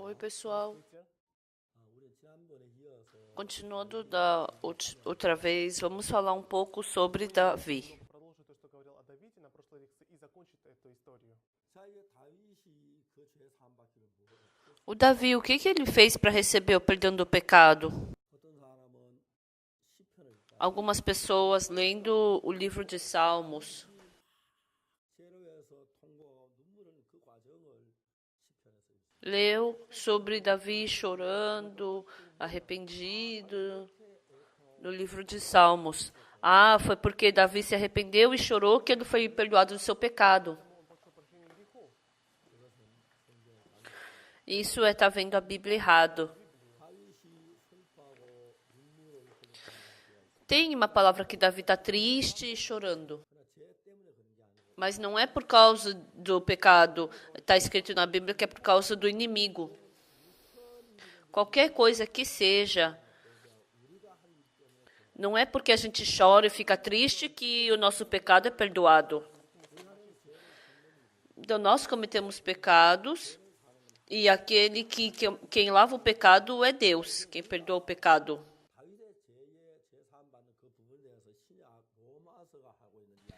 Oi, pessoal. Continuando da outra vez, vamos falar um pouco sobre Davi. O Davi, o que ele fez para receber o perdão do pecado? Algumas pessoas lendo o livro de Salmos leu sobre Davi chorando, arrependido, no livro de Salmos. Foi porque Davi se arrependeu e chorou que ele foi perdoado do seu pecado. Isso tá vendo a Bíblia errado. Tem uma palavra que Davi está triste e chorando. Mas não é por causa do pecado. Está escrito na Bíblia que é por causa do inimigo. Qualquer coisa que seja, não é porque a gente chora e fica triste que o nosso pecado é perdoado. Então, nós cometemos pecados e quem lava o pecado é Deus, quem perdoa o pecado.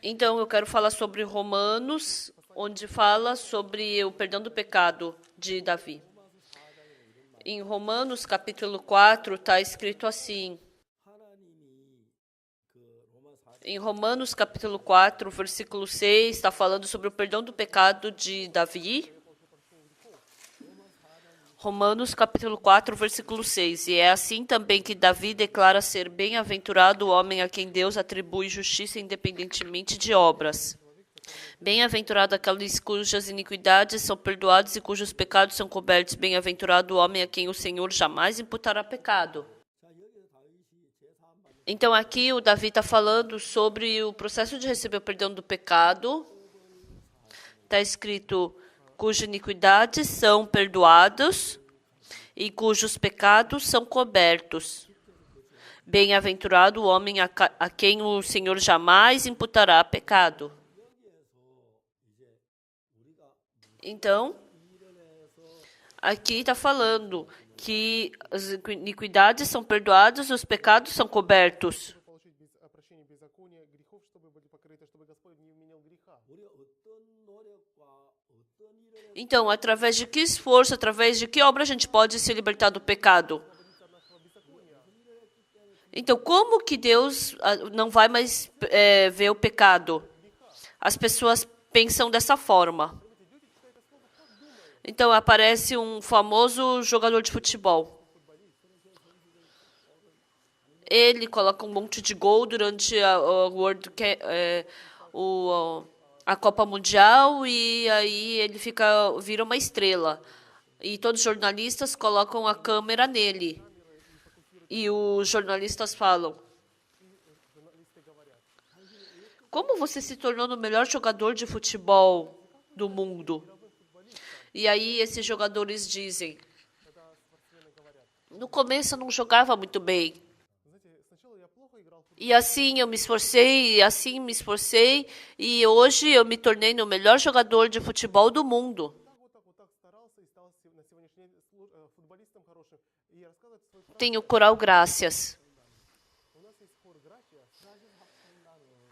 Então, eu quero falar sobre Romanos, onde fala sobre o perdão do pecado de Davi. Em Romanos, capítulo 4, está escrito assim. Em Romanos, capítulo 4, versículo 6, está falando sobre o perdão do pecado de Davi. Romanos, capítulo 4, versículo 6. E é assim também que Davi declara ser bem-aventurado o homem a quem Deus atribui justiça independentemente de obras. Bem-aventurado aqueles cujas iniquidades são perdoadas e cujos pecados são cobertos. Bem-aventurado o homem a quem o Senhor jamais imputará pecado. Então, aqui o Davi está falando sobre o processo de receber o perdão do pecado. Está escrito, cujas iniquidades são perdoadas e cujos pecados são cobertos. Bem-aventurado o homem a quem o Senhor jamais imputará pecado. Então, aqui está falando que as iniquidades são perdoadas e os pecados são cobertos. Então, através de que esforço, através de que obra a gente pode se libertar do pecado? Então, como que Deus não vai mais ver o pecado? As pessoas pensam dessa forma. Então, aparece um famoso jogador de futebol. Ele coloca um monte de gol durante a Copa Mundial e aí ele vira uma estrela. E todos os jornalistas colocam a câmera nele. E os jornalistas falam, como você se tornou o melhor jogador de futebol do mundo? E aí esses jogadores dizem, no começo eu não jogava muito bem. E assim eu me esforcei, e hoje eu me tornei o melhor jogador de futebol do mundo. Tem o coral Graças.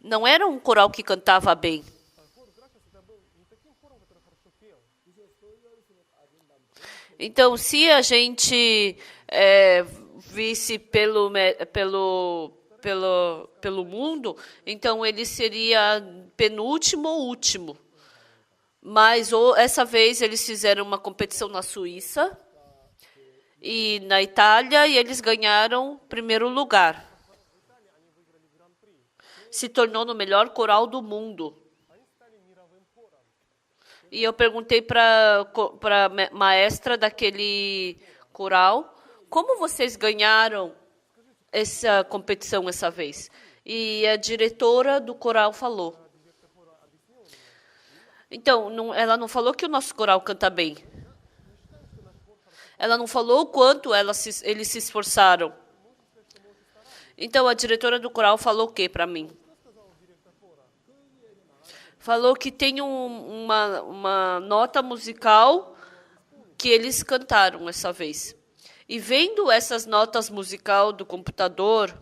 Não era um coral que cantava bem. Então, se a gente visse pelo mundo, então ele seria penúltimo ou último. Mas essa vez eles fizeram uma competição na Suíça e na Itália e eles ganharam primeiro lugar. Se tornou no melhor coral do mundo. E eu perguntei para a maestra daquele coral, como vocês ganharam essa competição essa vez? E a diretora do coral falou. Então, ela não falou que o nosso coral canta bem. Ela não falou o quanto eles se esforçaram. Então, a diretora do coral falou o quê para mim? Falou que tem uma nota musical que eles cantaram essa vez. E vendo essas notas musicais do computador,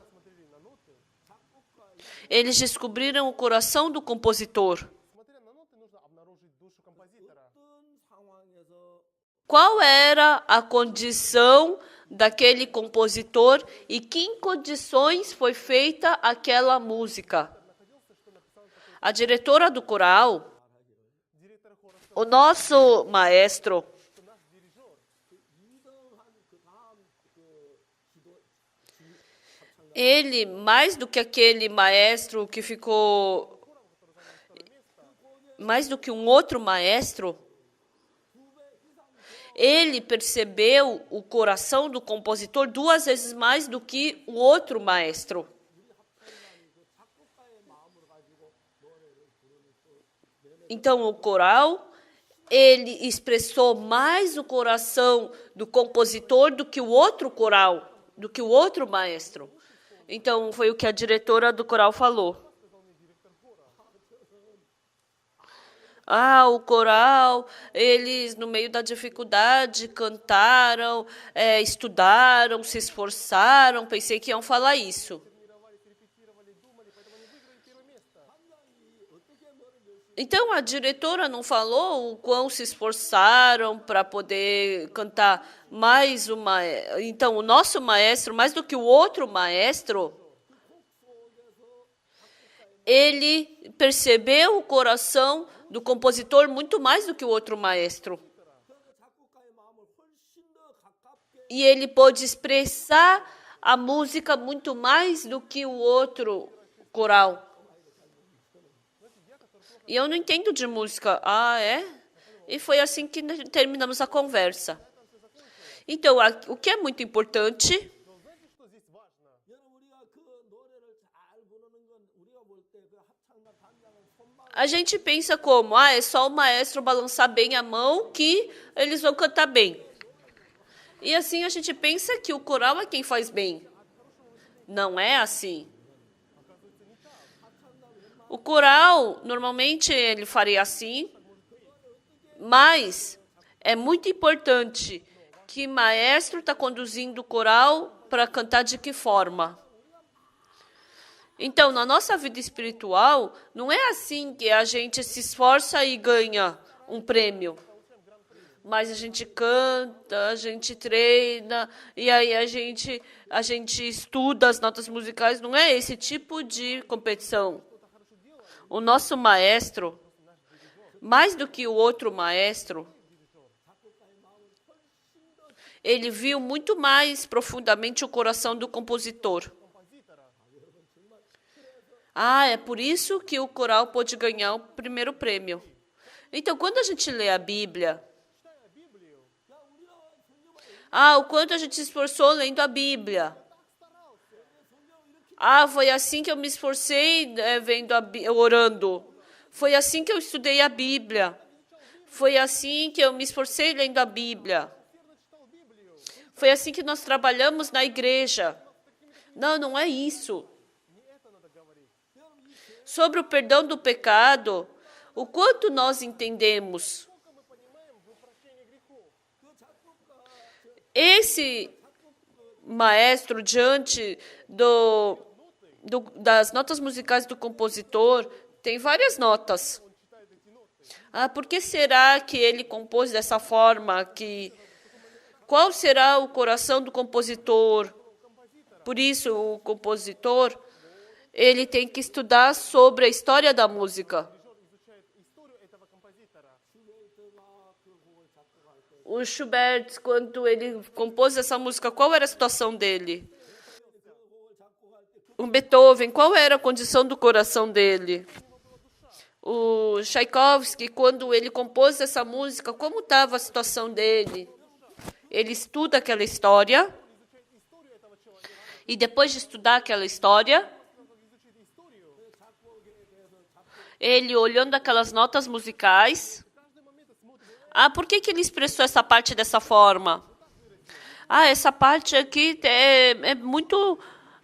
eles descobriram o coração do compositor. Qual era a condição daquele compositor e que em condições foi feita aquela música? A diretora do coral, o nosso maestro, ele, mais do que aquele maestro que ficou, mais do que um outro maestro, ele percebeu o coração do compositor 2 vezes mais do que o outro maestro. Então, o coral, ele expressou mais o coração do compositor do que o outro coral, do que o outro maestro. Então, foi o que a diretora do coral falou. O coral, eles, no meio da dificuldade, cantaram, estudaram, se esforçaram. Pensei que iam falar isso. Então, a diretora não falou o quão se esforçaram para poder cantar mais uma. Então, o nosso maestro, mais do que o outro maestro, ele percebeu o coração do compositor muito mais do que o outro maestro. E ele pôde expressar a música muito mais do que o outro coral. E eu não entendo de música. É? E foi assim que terminamos a conversa. Então, o que é muito importante... A gente pensa como, é só o maestro balançar bem a mão que eles vão cantar bem. E assim a gente pensa que o coral é quem faz bem. Não é assim. O coral, normalmente, ele faria assim, mas é muito importante que o maestro está conduzindo o coral para cantar de que forma. Então, na nossa vida espiritual, não é assim que a gente se esforça e ganha um prêmio. Mas a gente canta, a gente treina, e aí a gente estuda as notas musicais. Não é esse tipo de competição. O nosso maestro, mais do que o outro maestro, ele viu muito mais profundamente o coração do compositor. É por isso que o coral pôde ganhar o primeiro prêmio. Então, quando a gente lê a Bíblia, o quanto a gente se esforçou lendo a Bíblia. Foi assim que eu me esforcei orando. Foi assim que eu estudei a Bíblia. Foi assim que eu me esforcei lendo a Bíblia. Foi assim que nós trabalhamos na igreja. Não é isso. Sobre o perdão do pecado, o quanto nós entendemos. Esse maestro, diante das notas musicais do compositor, tem várias notas. Por que será que ele compôs dessa forma? Qual será o coração do compositor? Por isso, o compositor, ele tem que estudar sobre a história da música. O Schubert, quando ele compôs essa música, qual era a situação dele? O Beethoven, qual era a condição do coração dele? O Tchaikovsky, quando ele compôs essa música, como estava a situação dele? Ele estuda aquela história, e depois de estudar aquela história, ele olhando aquelas notas musicais, por que ele expressou essa parte dessa forma? Essa parte aqui é muito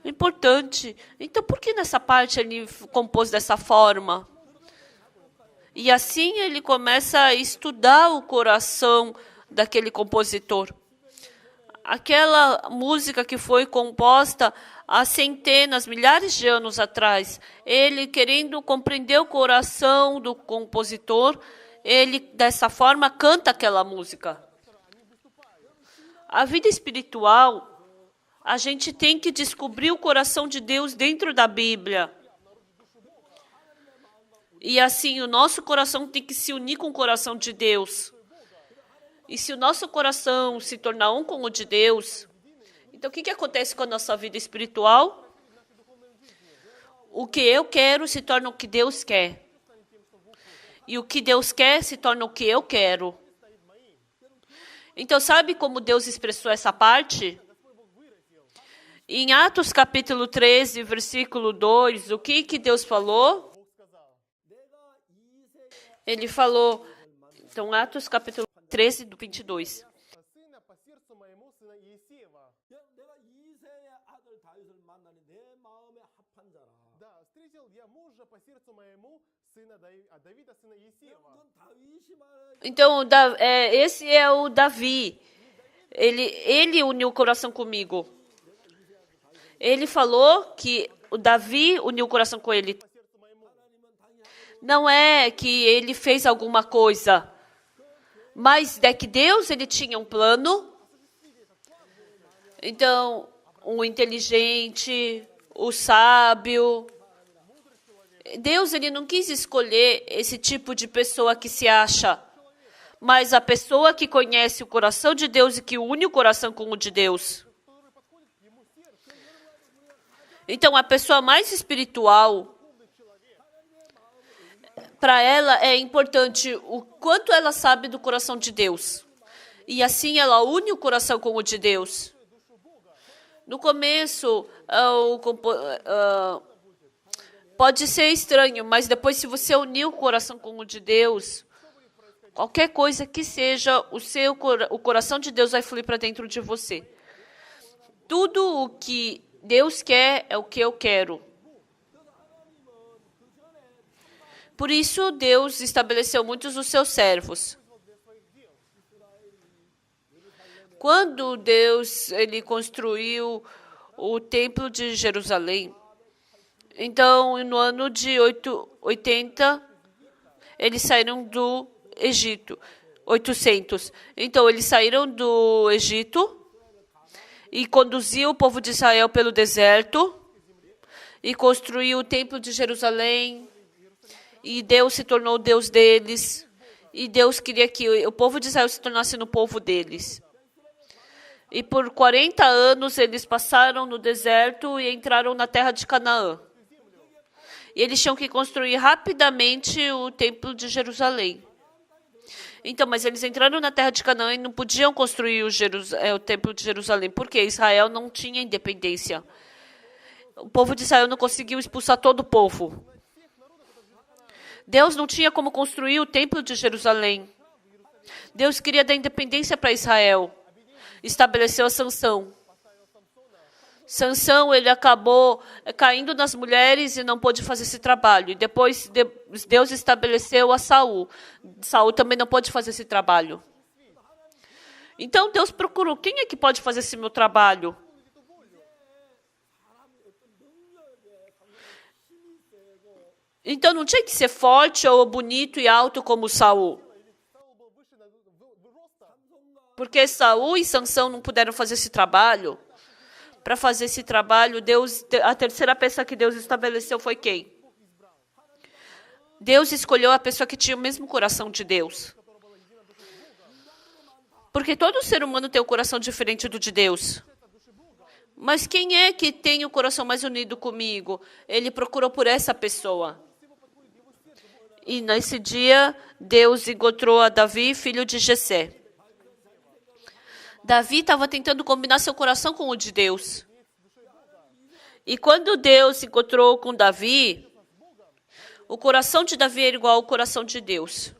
importante. Então, por que nessa parte ele compôs dessa forma? E assim ele começa a estudar o coração daquele compositor. Aquela música que foi composta há centenas, milhares de anos atrás. Ele, querendo compreender o coração do compositor, ele, dessa forma, canta aquela música. A vida espiritual, a gente tem que descobrir o coração de Deus dentro da Bíblia. E assim, o nosso coração tem que se unir com o coração de Deus. E se o nosso coração se tornar um com o de Deus, então o que acontece com a nossa vida espiritual? O que eu quero se torna o que Deus quer. E o que Deus quer se torna o que eu quero. Então, sabe como Deus expressou essa parte? Em Atos capítulo 13, versículo 2, o que Deus falou? Ele falou, então, Atos capítulo 13, do 22. Então, esse é o Davi. Ele uniu o coração comigo. Ele falou que o Davi uniu o coração com ele. Não é que ele fez alguma coisa, mas é que Deus, ele tinha um plano. Então, o inteligente, o sábio. Deus, ele não quis escolher esse tipo de pessoa que se acha, mas a pessoa que conhece o coração de Deus e que une o coração com o de Deus. Então, a pessoa mais espiritual, para ela é importante o quanto ela sabe do coração de Deus. E assim ela une o coração com o de Deus. No começo, pode ser estranho, mas depois, se você unir o coração com o de Deus, qualquer coisa que seja, o coração de Deus vai fluir para dentro de você. Tudo o que Deus quer é o que eu quero. Por isso, Deus estabeleceu muitos dos seus servos. Quando Deus ele construiu o templo de Jerusalém, então, no ano de 80, eles saíram do Egito. 800. Então, eles saíram do Egito e conduziu o povo de Israel pelo deserto e construiu o templo de Jerusalém. E Deus se tornou o Deus deles. E Deus queria que o povo de Israel se tornasse no povo deles. E por 40 anos eles passaram no deserto e entraram na terra de Canaã. E eles tinham que construir rapidamente o templo de Jerusalém. Então, mas eles entraram na terra de Canaã e não podiam construir o templo de Jerusalém, porque Israel não tinha independência. O povo de Israel não conseguiu expulsar todo o povo. Deus não tinha como construir o templo de Jerusalém. Deus queria dar independência para Israel. Estabeleceu a Sansão. Sansão, ele acabou caindo nas mulheres e não pôde fazer esse trabalho. E depois Deus estabeleceu a Saul. Saul também não pôde fazer esse trabalho. Então Deus procurou, quem é que pode fazer esse meu trabalho? Então não tinha que ser forte ou bonito e alto como Saul. Porque Saul e Sansão não puderam fazer esse trabalho. Para fazer esse trabalho, a terceira pessoa que Deus estabeleceu foi quem? Deus escolheu a pessoa que tinha o mesmo coração de Deus. Porque todo ser humano tem um coração diferente do de Deus. Mas quem é que tem o coração mais unido comigo? Ele procurou por essa pessoa. E nesse dia, Deus encontrou a Davi, filho de Jessé. Davi estava tentando combinar seu coração com o de Deus. E quando Deus se encontrou com Davi, o coração de Davi era igual ao coração de Deus.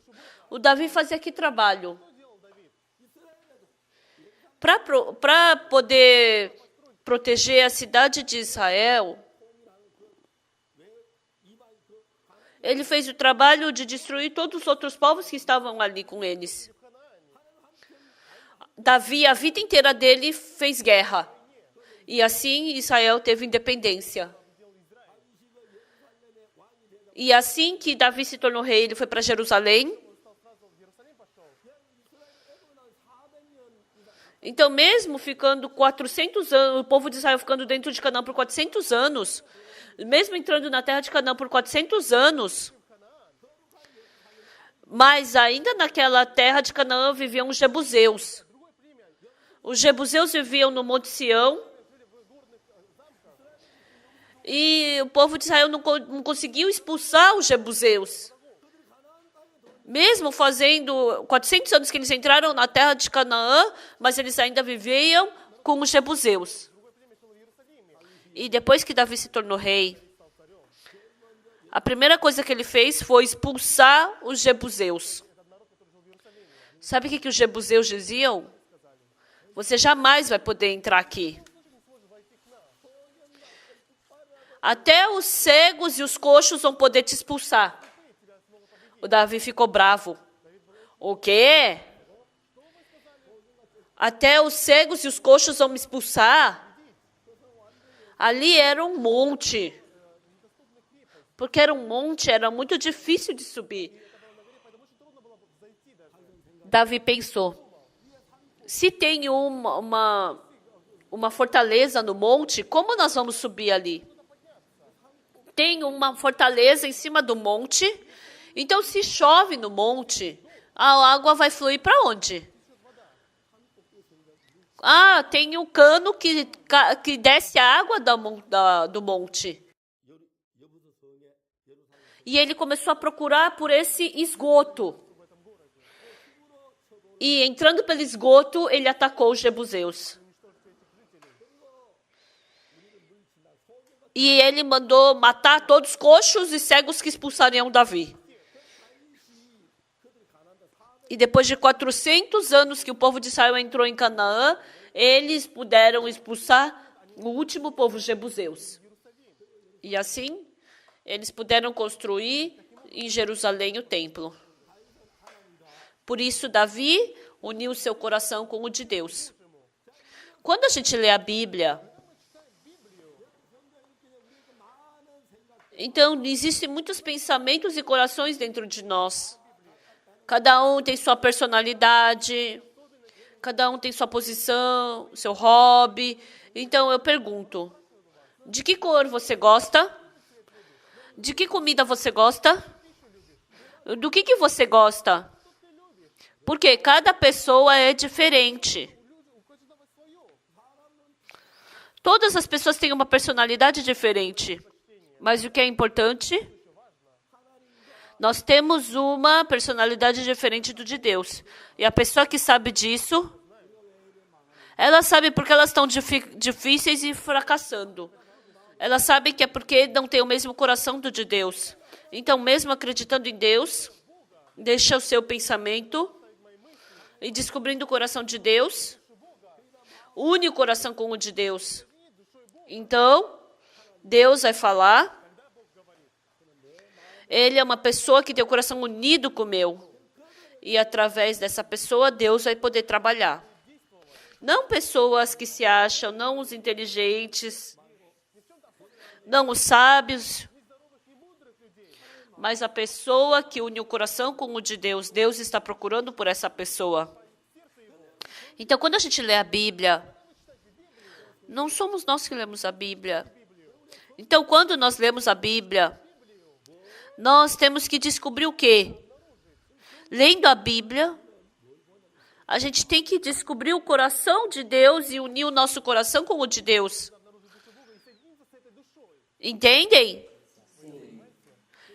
O Davi fazia que trabalho? Para poder proteger a cidade de Israel, ele fez o trabalho de destruir todos os outros povos que estavam ali com eles. Davi, a vida inteira dele, fez guerra. E assim Israel teve independência. E assim que Davi se tornou rei, ele foi para Jerusalém. Então, mesmo ficando 400 anos, o povo de Israel ficando dentro de Canaã por 400 anos, mesmo entrando na terra de Canaã por 400 anos, mas ainda naquela terra de Canaã viviam os jebuseus. Os jebuseus viviam no Monte Sião. E o povo de Israel não conseguiu expulsar os jebuseus. Mesmo fazendo 400 anos que eles entraram na terra de Canaã, mas eles ainda viviam com os jebuseus. E depois que Davi se tornou rei, a primeira coisa que ele fez foi expulsar os jebuseus. Sabe o que os jebuseus diziam? Você jamais vai poder entrar aqui. Até os cegos e os coxos vão poder te expulsar. O Davi ficou bravo. O quê? Até os cegos e os coxos vão me expulsar? Ali era um monte. Porque era um monte, era muito difícil de subir. Davi pensou, se tem uma fortaleza no monte, como nós vamos subir ali? Tem uma fortaleza em cima do monte, então se chove no monte, a água vai fluir para onde? Ah, tem um cano que desce a água do monte. E ele começou a procurar por esse esgoto. E entrando pelo esgoto, ele atacou os jebuseus. E ele mandou matar todos os coxos e cegos que expulsariam Davi. E depois de 400 anos que o povo de Israel entrou em Canaã, eles puderam expulsar o último povo, os jebuseus. E assim, eles puderam construir em Jerusalém o templo. Por isso, Davi uniu seu coração com o de Deus. Quando a gente lê a Bíblia, então, existem muitos pensamentos e corações dentro de nós. Cada um tem sua personalidade, cada um tem sua posição, seu hobby. Então, eu pergunto, de que cor você gosta? De que comida você gosta? Do que você gosta? Porque cada pessoa é diferente. Todas as pessoas têm uma personalidade diferente. Mas o que é importante? Nós temos uma personalidade diferente do de Deus. E a pessoa que sabe disso, ela sabe porque elas estão difíceis e fracassando. Ela sabe que é porque não tem o mesmo coração do de Deus. Então, mesmo acreditando em Deus, deixa o seu pensamento e descobrindo o coração de Deus, une o coração com o de Deus. Então, Deus vai falar. Ele é uma pessoa que tem o coração unido com o meu. E através dessa pessoa, Deus vai poder trabalhar. Não pessoas que se acham, não os inteligentes, não os sábios, mas a pessoa que une o coração com o de Deus. Deus está procurando por essa pessoa. Então, quando a gente lê a Bíblia, não somos nós que lemos a Bíblia. Então, quando nós lemos a Bíblia, nós temos que descobrir o quê? Lendo a Bíblia, a gente tem que descobrir o coração de Deus e unir o nosso coração com o de Deus. Entendem?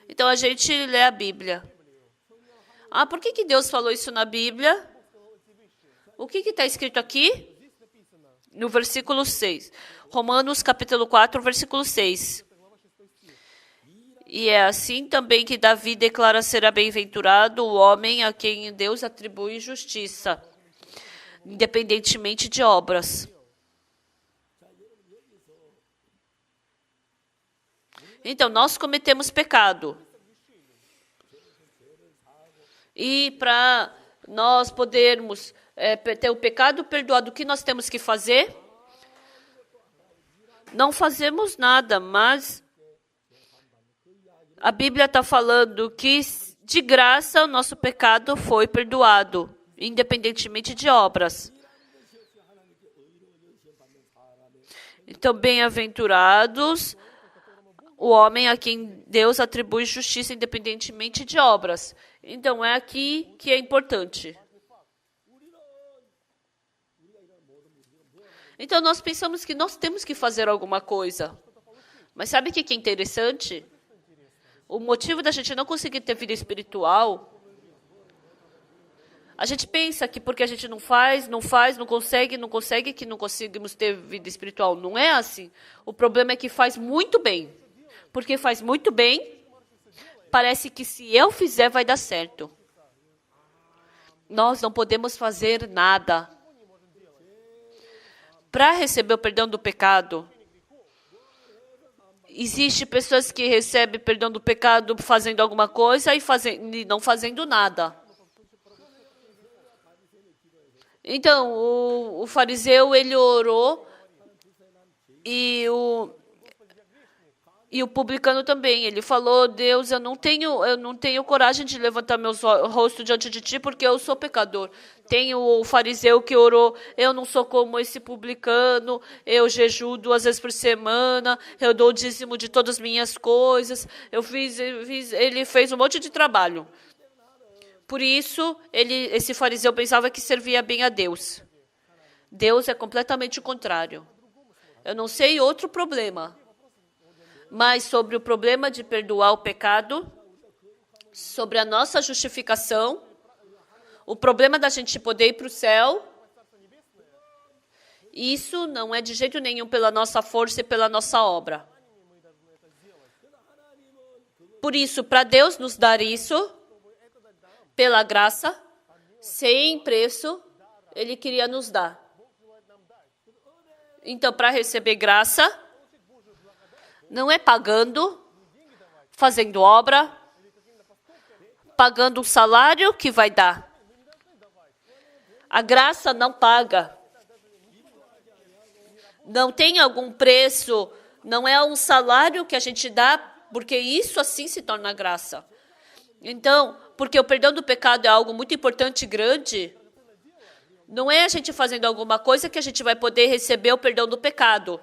Então, a gente lê a Bíblia. Ah, por que Deus falou isso na Bíblia? O que está escrito aqui? No versículo 6. Romanos capítulo 4, versículo 6. E é assim também que Davi declara ser bem-aventurado o homem a quem Deus atribui justiça, independentemente de obras. Então, nós cometemos pecado. E para nós podermos ter o pecado perdoado, o que nós temos que fazer? Não fazemos nada, mas a Bíblia está falando que de graça o nosso pecado foi perdoado, independentemente de obras. Então, bem-aventurados o homem a quem Deus atribui justiça independentemente de obras. Então, é aqui que é importante. Então, nós pensamos que nós temos que fazer alguma coisa. Mas sabe o que é interessante? O motivo da gente não conseguir ter vida espiritual, a gente pensa que porque a gente não consegue, que não conseguimos ter vida espiritual. Não é assim. O problema é que faz muito bem. Porque faz muito bem, parece que se eu fizer vai dar certo. Nós não podemos fazer nada. Para receber o perdão do pecado, existem pessoas que recebem perdão do pecado fazendo alguma coisa e não fazendo nada. Então, o fariseu, ele orou e o publicano também. Ele falou: Deus, eu não tenho coragem de levantar meu rosto diante de ti porque eu sou pecador. Tem o fariseu que orou: eu não sou como esse publicano, eu jejuo 2 vezes por semana, eu dou o dízimo de todas as minhas coisas. Ele fez um monte de trabalho. Por isso, esse fariseu pensava que servia bem a Deus. Deus é completamente o contrário. Eu não sei outro problema. Mas sobre o problema de perdoar o pecado, sobre a nossa justificação, o problema da gente poder ir para o céu, isso não é de jeito nenhum pela nossa força e pela nossa obra. Por isso, para Deus nos dar isso, pela graça, sem preço, Ele queria nos dar. Então, para receber graça, não é pagando, fazendo obra, pagando um salário que vai dar. A graça não paga. Não tem algum preço, não é um salário que a gente dá, porque isso assim se torna graça. Então, porque o perdão do pecado é algo muito importante e grande, não é a gente fazendo alguma coisa que a gente vai poder receber o perdão do pecado.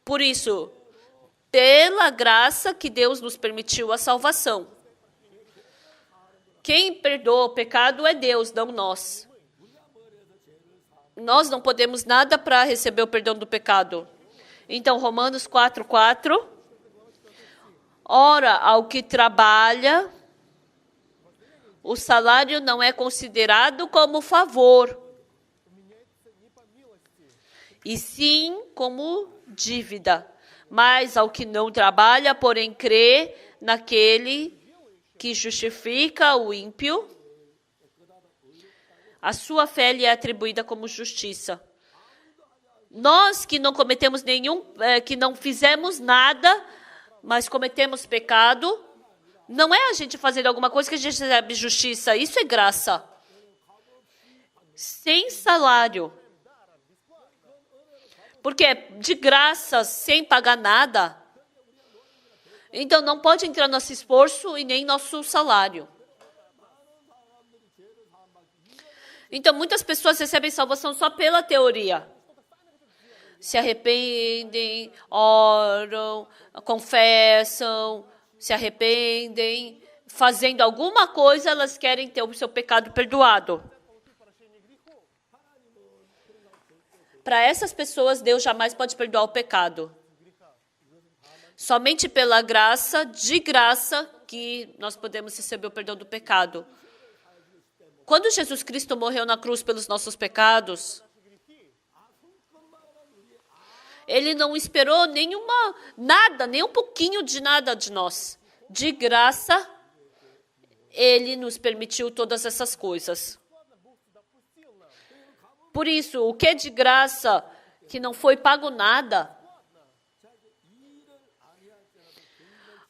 Por isso, pela graça que Deus nos permitiu a salvação. Quem perdoa o pecado é Deus, não nós. Nós não podemos nada para receber o perdão do pecado. Então, Romanos 4:4. Ora, ao que trabalha, o salário não é considerado como favor, e sim como dívida. Mas ao que não trabalha, porém crê naquele que justifica o ímpio, a sua fé lhe é atribuída como justiça. Nós que não cometemos que não fizemos nada, mas cometemos pecado, não é a gente fazendo alguma coisa que a gente recebe justiça. Isso é graça. Sem salário. Porque é de graça, sem pagar nada. Então, não pode entrar nosso esforço e nem nosso salário. Então, muitas pessoas recebem salvação só pela teoria. Se arrependem, oram, confessam, se arrependem. Fazendo alguma coisa, elas querem ter o seu pecado perdoado. Para essas pessoas, Deus jamais pode perdoar o pecado. Somente pela graça, de graça, que nós podemos receber o perdão do pecado. Quando Jesus Cristo morreu na cruz pelos nossos pecados, Ele não esperou nada, nem um pouquinho de nada de nós. De graça, Ele nos permitiu todas essas coisas. Por isso, o que é de graça, que não foi pago nada,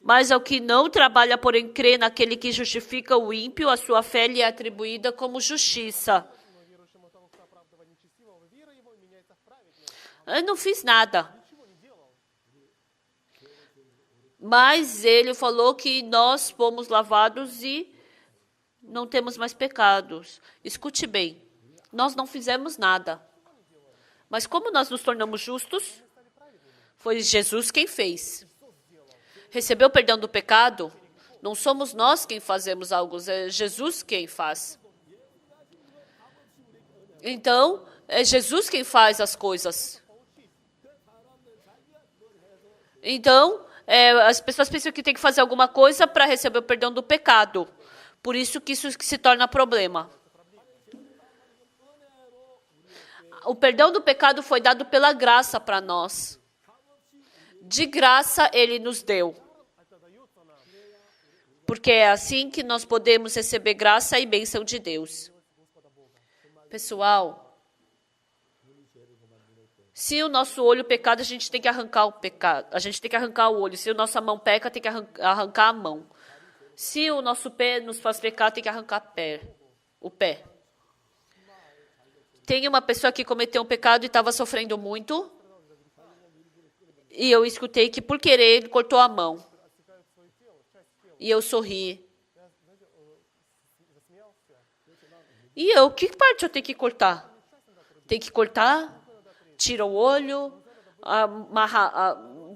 Mas ao que não trabalha, porém crê naquele que justifica o ímpio, a sua fé lhe é atribuída como justiça. Eu não fiz nada. Mas ele falou que nós fomos lavados e não temos mais pecados. Escute bem, nós não fizemos nada. Mas como nós nos tornamos justos? Foi Jesus quem fez. Recebeu o perdão do pecado? Não somos nós quem fazemos algo, é Jesus quem faz. Então, é Jesus quem faz as coisas. Então, as pessoas pensam que tem que fazer alguma coisa para receber o perdão do pecado. Por isso que isso se torna problema. O perdão do pecado foi dado pela graça para nós. De graça ele nos deu. Porque é assim que nós podemos receber graça e bênção de Deus. Pessoal, se o nosso olho pecado, a gente tem que arrancar o pecado. A gente tem que arrancar o olho. Se a nossa mão peca, tem que arrancar a mão. Se o nosso pé nos faz pecar, tem que arrancar o pé. Tem uma pessoa que cometeu um pecado e estava sofrendo muito. E eu escutei que, por querer, ele cortou a mão. E eu sorri. E eu, que parte eu tenho que cortar? Tem que cortar? Tira o olho,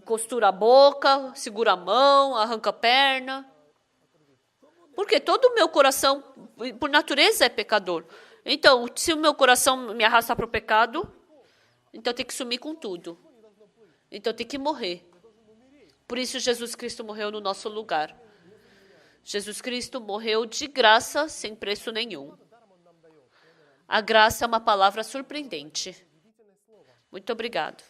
costura a boca, segura a mão, arranca a perna. Porque todo o meu coração, por natureza, é pecador. Então, se o meu coração me arrastar para o pecado, então tem que sumir com tudo. Então tem que morrer. Por isso Jesus Cristo morreu no nosso lugar. Jesus Cristo morreu de graça, sem preço nenhum. A graça é uma palavra surpreendente. Muito obrigado.